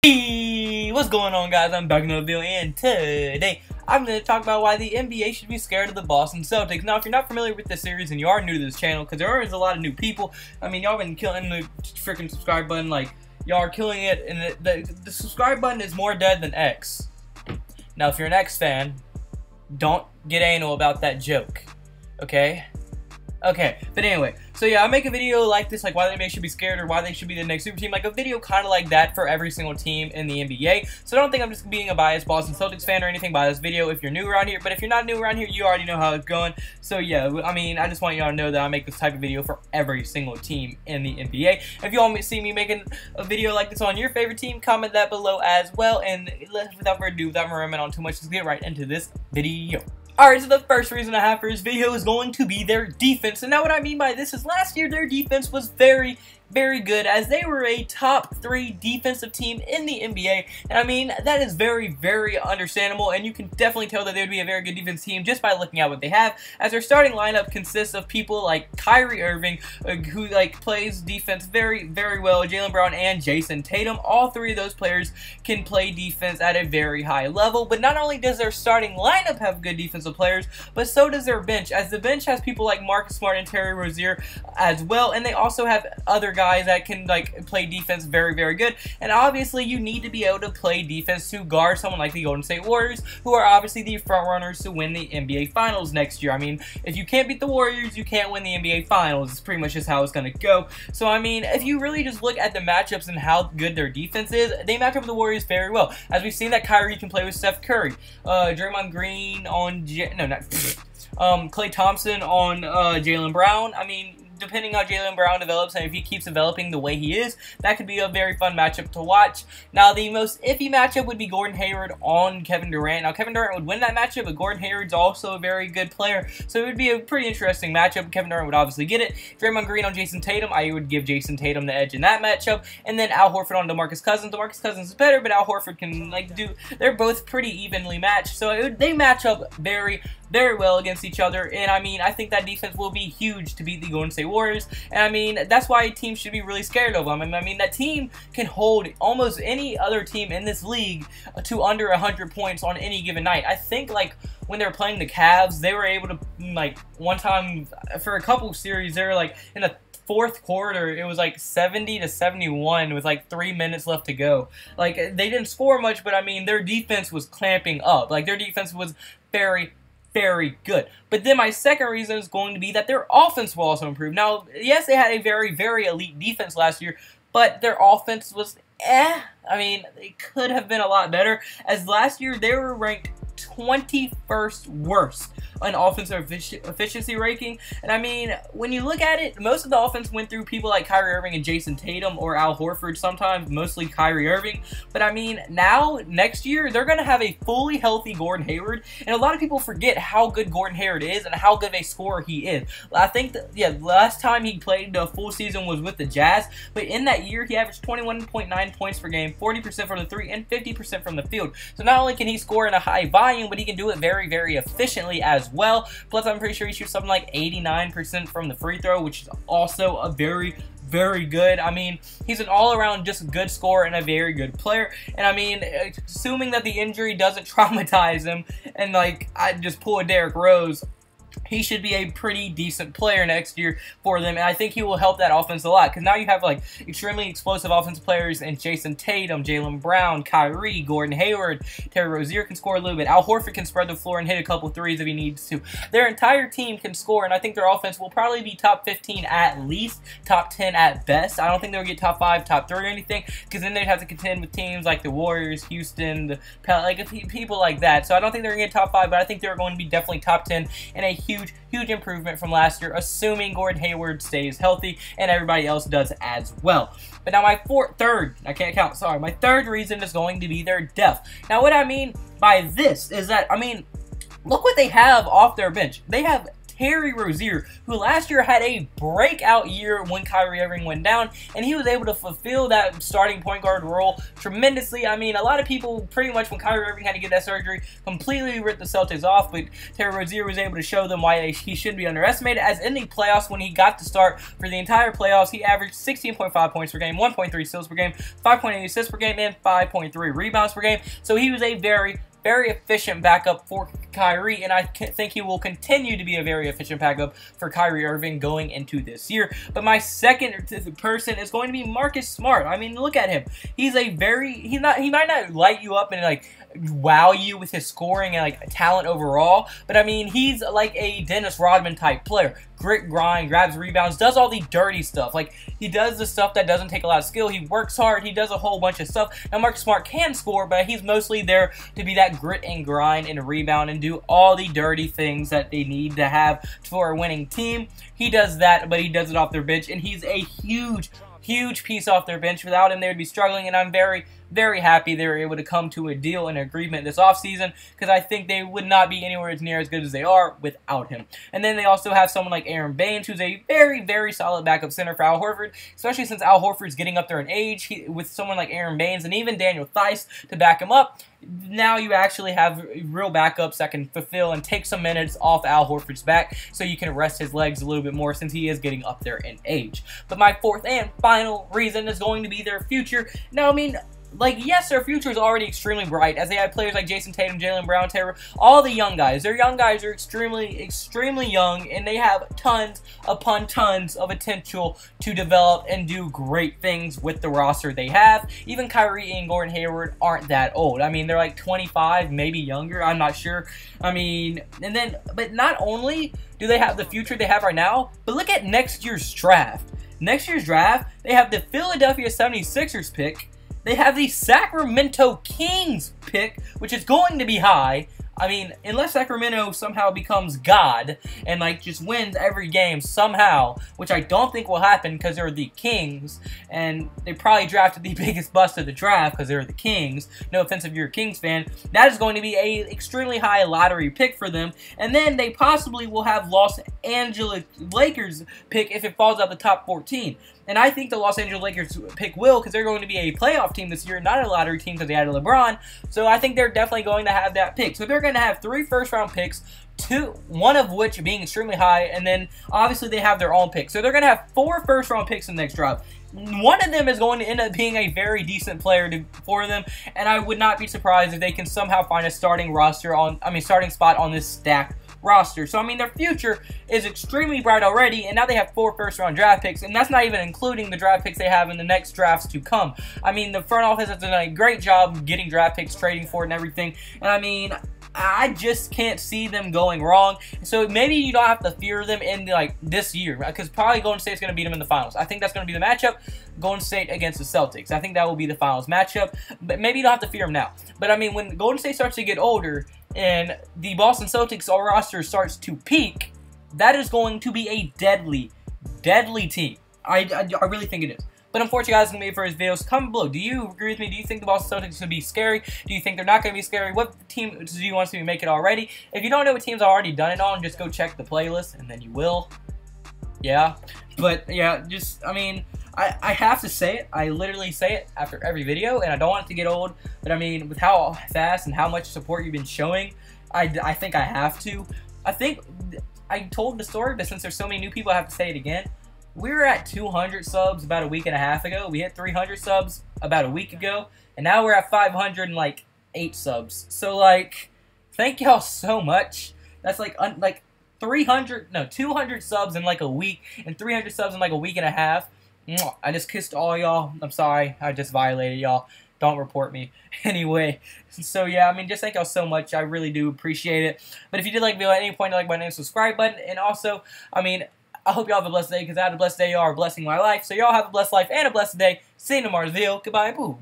Hey, what's going on, guys? I'm back in the video, and today I'm going to talk about why the NBA should be scared of the Boston Celtics. Now, if you're not familiar with this series and you are new to this channel, because there is a lot of new people, I mean, y'all been killing the freaking subscribe button, like, y'all are killing it, and the subscribe button is more dead than X. Now, if you're an X fan, don't get anal about that joke, okay? Okay, but anyway, so yeah, I make a video like this, like why the NBA should be scared or why they should be the next super team, like a video kind of like that for every single team in the NBA. So I don't think I'm just being a biased Boston Celtics fan or anything by this video if you're new around here, but if you're not new around here, you already know how it's going. So yeah, I mean, I just want y'all to know that I make this type of video for every single team in the NBA. If you all see me making a video like this on your favorite team, comment that below as well, and without further ado, without rambling on too much, let's get right into this video. Alright, so the first reason I have for this video is going to be their defense. And now what I mean by this is last year their defense was very good, as they were a top 3 defensive team in the NBA. And I mean, that is very understandable, and you can definitely tell that they would be a very good defense team just by looking at what they have, as their starting lineup consists of people like Kyrie Irving, who like plays defense very well, Jaylen Brown and Jason Tatum. All 3 of those players can play defense at a very high level. But not only does their starting lineup have good defensive players, but so does their bench, as the bench has people like Marcus Smart and Terry Rozier as well, and they also have other guys that can like play defense very good. And obviously you need to be able to play defense to guard someone like the Golden State Warriors, who are obviously the front runners to win the NBA Finals next year. I mean, if you can't beat the Warriors, you can't win the NBA Finals. It's pretty much just how it's gonna go. So I mean, if you really just look at the matchups and how good their defense is, they match up with the Warriors very well, as we've seen that Kyrie can play with Steph Curry, Draymond Green on Klay Thompson on Jaylen Brown. I mean, depending how Jaylen Brown develops, and if he keeps developing the way he is, that could be a very fun matchup to watch. Now, the most iffy matchup would be Gordon Hayward on Kevin Durant. Now, Kevin Durant would win that matchup, but Gordon Hayward's also a very good player, so it would be a pretty interesting matchup. Kevin Durant would obviously get it. Draymond Green on Jason Tatum, I would give Jason Tatum the edge in that matchup. And then Al Horford on DeMarcus Cousins. DeMarcus Cousins is better, but Al Horford can they're both pretty evenly matched, so they match up very well against each other. And I mean, I think that defense will be huge to beat the Golden State Warriors, and I mean, that's why teams should be really scared of them. I mean, that team can hold almost any other team in this league to under 100 points on any given night. I think like when they were playing the Cavs, they were able to, like, one time for a couple series, they were like in the fourth quarter, it was like 70-71 with like 3 minutes left to go. Like, they didn't score much, but I mean, their defense was clamping up. Like, their defense was very good. But then my second reason is going to be that their offense will also improve. Now, yes, they had a very elite defense last year, but their offense was I mean, it could have been a lot better, as last year they were ranked 21st worst on offensive efficiency ranking. And I mean, when you look at it, most of the offense went through people like Kyrie Irving and Jason Tatum, or Al Horford sometimes, mostly Kyrie Irving. But I mean, now, next year, they're going to have a fully healthy Gordon Hayward, and a lot of people forget how good Gordon Hayward is and how good of a scorer he is. I think that, yeah, last time he played the full season was with the Jazz, but in that year, he averaged 21.9 points per game, 40% from the 3, and 50% from the field. So not only can he score in a high volume, but he can do it very efficiently as well. Plus, I'm pretty sure he shoots something like 89% from the free throw, which is also a very good. I mean, he's an all-around just good scorer and a very good player. And I mean, assuming that the injury doesn't traumatize him and like I just pull a Derrick Rose, he should be a pretty decent player next year for them, and I think he will help that offense a lot, because now you have like extremely explosive offensive players in Jason Tatum, Jaylen Brown, Kyrie, Gordon Hayward, Terry Rozier can score a little bit, Al Horford can spread the floor and hit a couple threes if he needs to. Their entire team can score, and I think their offense will probably be top 15 at least, top 10 at best. I don't think they'll get top 5, top 3 or anything, because then they'd have to contend with teams like the Warriors, Houston, people like that. So I don't think they're going to get top 5, but I think they're going to be definitely top 10 and a huge improvement from last year, assuming Gordon Hayward stays healthy and everybody else does as well. But now my my third reason is going to be their depth. Now, what I mean by this is that, I mean, look what they have off their bench. They have Terry Rozier, who last year had a breakout year when Kyrie Irving went down, and he was able to fulfill that starting point guard role tremendously. I mean, a lot of people pretty much when Kyrie Irving had to get that surgery completely ripped the Celtics off, but Terry Rozier was able to show them why he shouldn't be underestimated, as in the playoffs when he got to start for the entire playoffs, he averaged 16.5 points per game, 1.3 steals per game, 5.8 assists per game, and 5.3 rebounds per game. So he was a very efficient backup for Kyrie, and I think he will continue to be a very efficient backup for Kyrie Irving going into this year. But my second person is going to be Marcus Smart. I mean, look at him. He might not light you up and like wow you with his scoring and like talent overall, but I mean, he's like a Dennis Rodman type player. Grit, grind, grabs rebounds, does all the dirty stuff. Like, he does the stuff that doesn't take a lot of skill. He works hard. He does a whole bunch of stuff. Now, Marcus Smart can score, but he's mostly there to be that grit and grind and rebound and do all the dirty things that they need to have for a winning team. He does that, but he does it off their bench, and he's a huge piece off their bench. Without him, they would be struggling, and I'm very happy they were able to come to a deal and agreement this offseason, because I think they would not be anywhere near as good as they are without him. And then they also have someone like Aaron Baines, who's a very solid backup center for Al Horford, especially since Al Horford's getting up there in age. With someone like Aaron Baines and even Daniel Theis to back him up, now you actually have real backups that can fulfill and take some minutes off Al Horford's back, so you can rest his legs a little bit more since he is getting up there in age. But my fourth and final reason is going to be their future. Now, I mean, like, yes, their future is already extremely bright, as they have players like Jason Tatum, Jaylen Brown, Taylor, all the young guys. Their young guys are extremely young, and they have tons upon tons of potential to develop and do great things with the roster they have. Even Kyrie and Gordon Hayward aren't that old. I mean, they're like 25, maybe younger, I'm not sure. I mean, but not only do they have the future they have right now, but look at next year's draft. Next year's draft, they have the Philadelphia 76ers pick. They have the Sacramento Kings pick, which is going to be high. I mean, unless Sacramento somehow becomes God and, like, just wins every game somehow, which I don't think will happen because they're the Kings, and they probably drafted the biggest bust of the draft because they're the Kings. No offense if you're a Kings fan. That is going to be a extremely high lottery pick for them. And then they possibly will have Los Angeles Lakers pick if it falls out the top 14. And I think the Los Angeles Lakers pick will, because they're going to be a playoff team this year, not a lottery team because they added LeBron. So I think they're definitely going to have that pick. So they're going to have 3 first-round picks, one of which being extremely high, and then obviously they have their own picks. So they're going to have 4 first-round picks in the next draft. One of them is going to end up being a very decent player for them, and I would not be surprised if they can somehow find a starting spot on this stacked roster. So, I mean, their future is extremely bright already, and now they have 4 first-round draft picks, and that's not even including the draft picks they have in the next drafts to come. I mean, the front office has done a great job getting draft picks, trading for it, and everything, and I mean, I just can't see them going wrong. So maybe you don't have to fear them in this year, because probably Golden State's going to beat them in the finals. I think that's going to be the matchup, Golden State against the Celtics. I think that will be the finals matchup, but maybe you don't have to fear them now. But I mean, when Golden State starts to get older and the Boston Celtics roster starts to peak, that is going to be a deadly team. I really think it is. But unfortunately, guys, that's going to be it for this video. So comment below. Do you agree with me? Do you think the Boston Celtics will be scary? Do you think they're not going to be scary? What team do you want to see me make it already? If you don't know what teams I've already done it on, just go check the playlist, and then you will. Yeah. But, yeah, just, I mean, I have to say it. I literally say it after every video, and I don't want it to get old. But, I mean, with how fast and how much support you've been showing, I think I have to. I think I told the story, but since there's so many new people, I have to say it again. We were at 200 subs about a week and a half ago. We hit 300 subs about a week ago. And now we're at 508 subs. So, like, thank y'all so much. That's like 200 subs in like a week. And 300 subs in like a week and a half. I just kissed all y'all. I'm sorry. I just violated y'all. Don't report me. Anyway, so yeah, I mean, just thank y'all so much. I really do appreciate it. But if you did like the video at any point, like button and subscribe button. And also, I mean, I hope y'all have a blessed day, because I had a blessed day. Y'all are blessing my life. So y'all have a blessed life and a blessed day. See you in tomorrow's video. Goodbye. Boo.